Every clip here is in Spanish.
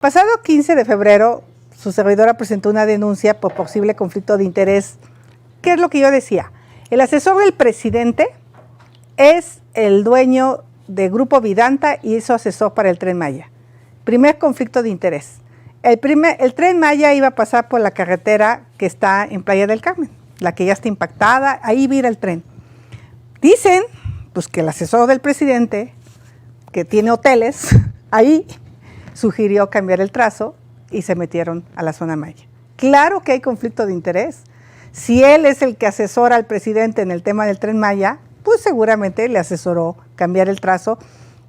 Pasado 15 de febrero, su servidora presentó una denuncia por posible conflicto de interés. ¿Qué es lo que yo decía? El asesor del presidente es el dueño de Grupo Vidanta y es su asesor para el Tren Maya. Primer conflicto de interés. El Tren Maya iba a pasar por la carretera que está en Playa del Carmen, la que ya está impactada, ahí vira el tren. Dicen pues, que el asesor del presidente, que tiene hoteles, ahí sugirió cambiar el trazo y se metieron a la zona Maya. Claro que hay conflicto de interés. Si él es el que asesora al presidente en el tema del Tren Maya, pues seguramente le asesoró cambiar el trazo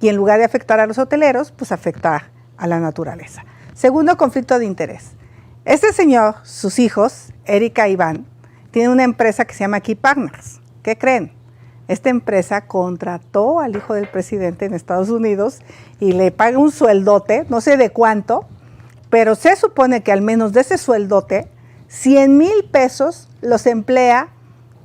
y en lugar de afectar a los hoteleros, pues afecta a la naturaleza. Segundo conflicto de interés. Este señor, sus hijos, Erika e Iván, tienen una empresa que se llama Key Partners. ¿Qué creen? Esta empresa contrató al hijo del presidente en Estados Unidos y le paga un sueldote, no sé de cuánto, pero se supone que al menos de ese sueldote, 100,000 pesos los emplea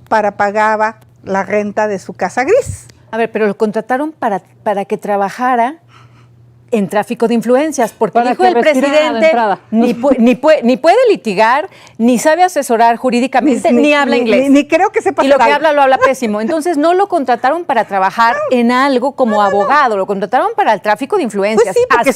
para pagar la renta de su casa gris. A ver, pero lo contrataron para que trabajara en tráfico de influencias, porque el hijo del presidente ni puede litigar, ni sabe asesorar jurídicamente, ni habla inglés. Ni creo que sepa. Y lo que habla, lo habla pésimo. Entonces no lo contrataron para trabajar en algo como abogado, lo contrataron para el tráfico de influencias. Pues sí, porque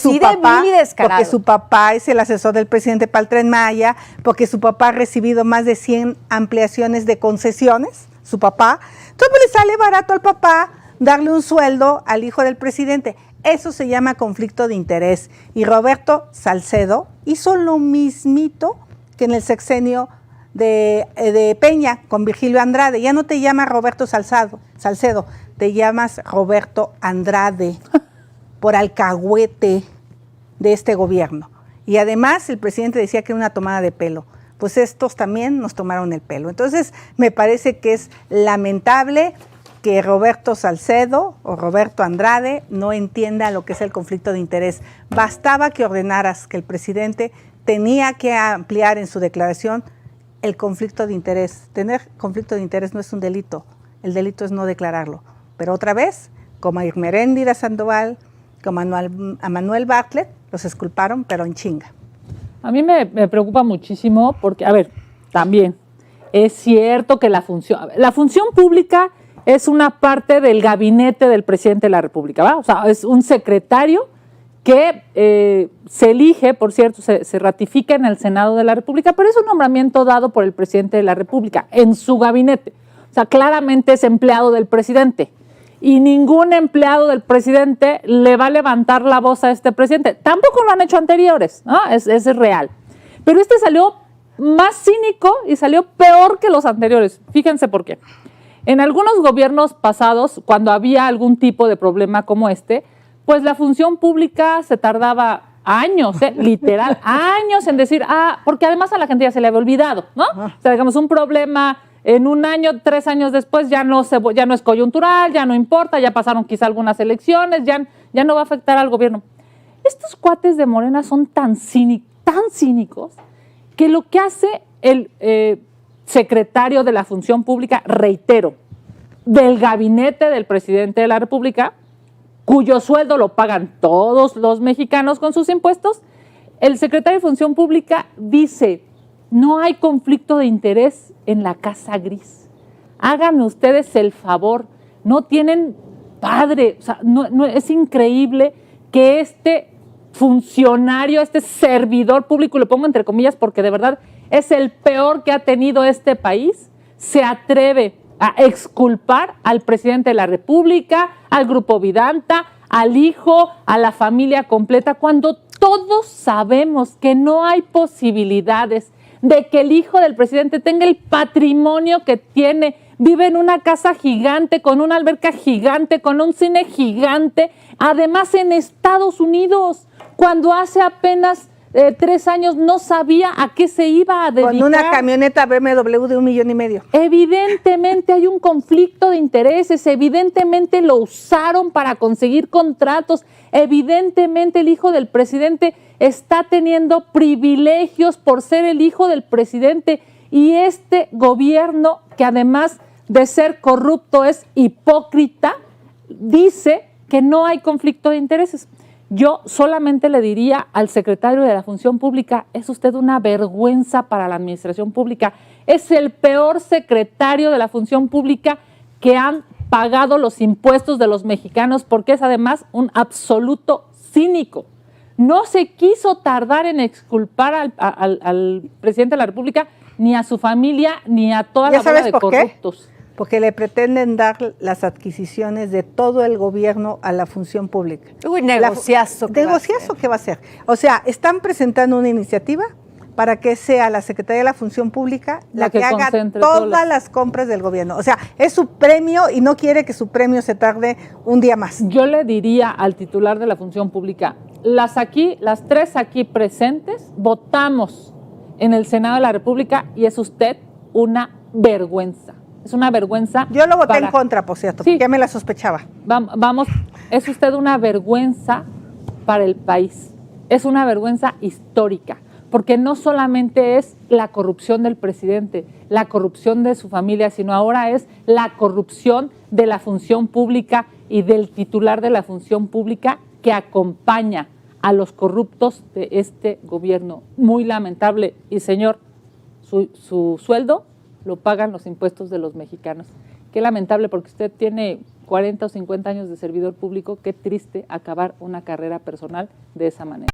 porque su papá es el asesor del presidente para el Tren Maya, porque su papá ha recibido más de 100 ampliaciones de concesiones, su papá. Entonces pues, le sale barato al papá darle un sueldo al hijo del presidente. Eso se llama conflicto de interés. Y Roberto Salcedo hizo lo mismito que en el sexenio de Peña con Virgilio Andrade. Ya no te llamas Roberto Salcedo, te llamas Roberto Andrade por alcahuete de este gobierno. Y además el presidente decía que era una tomada de pelo. Pues estos también nos tomaron el pelo. Entonces me parece que es lamentable que Roberto Salcedo o Roberto Andrade no entienda lo que es el conflicto de interés. Bastaba que ordenaras que el presidente tenía que ampliar en su declaración el conflicto de interés. Tener conflicto de interés no es un delito, el delito es no declararlo. Pero otra vez, como a Irmeréndira Sandoval, como a Manuel Bartlett, los exculparon, pero en chinga. A mí me preocupa muchísimo porque, a ver, también es cierto que la función pública es una parte del gabinete del presidente de la República, ¿va? O sea, es un secretario que se elige, por cierto, se ratifica en el Senado de la República, pero es un nombramiento dado por el presidente de la República en su gabinete. O sea, claramente es empleado del presidente y ningún empleado del presidente le va a levantar la voz a este presidente. Tampoco lo han hecho anteriores, ¿no? Es real. Pero este salió más cínico y salió peor que los anteriores. Fíjense por qué. En algunos gobiernos pasados, cuando había algún tipo de problema como este, pues la función pública se tardaba años, literal, años en decir, porque además a la gente ya se le había olvidado, ¿no? O sea, digamos, un problema en un año, 3 años después ya no es coyuntural, ya no importa, ya pasaron quizá algunas elecciones, ya no va a afectar al gobierno. Estos cuates de Morena son tan cínicos que lo que hace el secretario de la Función Pública, reitero, del gabinete del presidente de la República, cuyo sueldo lo pagan todos los mexicanos con sus impuestos, el secretario de Función Pública dice, no hay conflicto de interés en la casa gris. Háganme ustedes el favor, no tienen padre, o sea, no, es increíble que este funcionario, este servidor público, lo pongo entre comillas porque de verdad es el peor que ha tenido este país, se atreve a exculpar al presidente de la República, al Grupo Vidanta, al hijo, a la familia completa, cuando todos sabemos que no hay posibilidades de que el hijo del presidente tenga el patrimonio que tiene, vive en una casa gigante, con una alberca gigante, con un cine gigante, además en Estados Unidos, cuando hace apenas 3 años no sabía a qué se iba a dedicar. Con una camioneta BMW de 1,5 millones. Evidentemente hay un conflicto de intereses, evidentemente lo usaron para conseguir contratos, evidentemente el hijo del presidente está teniendo privilegios por ser el hijo del presidente y este gobierno, que además de ser corrupto es hipócrita, dice que no hay conflicto de intereses. Yo solamente le diría al secretario de la Función Pública, es usted una vergüenza para la administración pública, es el peor secretario de la Función Pública que han pagado los impuestos de los mexicanos, porque es además un absoluto cínico. No se quiso tardar en exculpar al presidente de la República, ni a su familia, ni a toda la bola de corruptos. Porque le pretenden dar las adquisiciones de todo el gobierno a la función pública. Uy, negociazo. ¿Negociazo qué va a hacer? O sea, están presentando una iniciativa para que sea la Secretaría de la Función Pública la que haga todas las compras del gobierno. O sea, es su premio y no quiere que su premio se tarde un día más. Yo le diría al titular de la Función Pública, las tres aquí presentes, votamos en el Senado de la República y es usted una vergüenza. Es una vergüenza. Yo lo voté en contra, por cierto, sí, porque ya me la sospechaba. Vamos, es usted una vergüenza para el país. Es una vergüenza histórica, porque no solamente es la corrupción del presidente, la corrupción de su familia, sino ahora es la corrupción de la función pública y del titular de la función pública que acompaña a los corruptos de este gobierno. Muy lamentable. Y señor, su sueldo lo pagan los impuestos de los mexicanos. Qué lamentable, porque usted tiene 40 o 50 años de servidor público. Qué triste acabar una carrera personal de esa manera.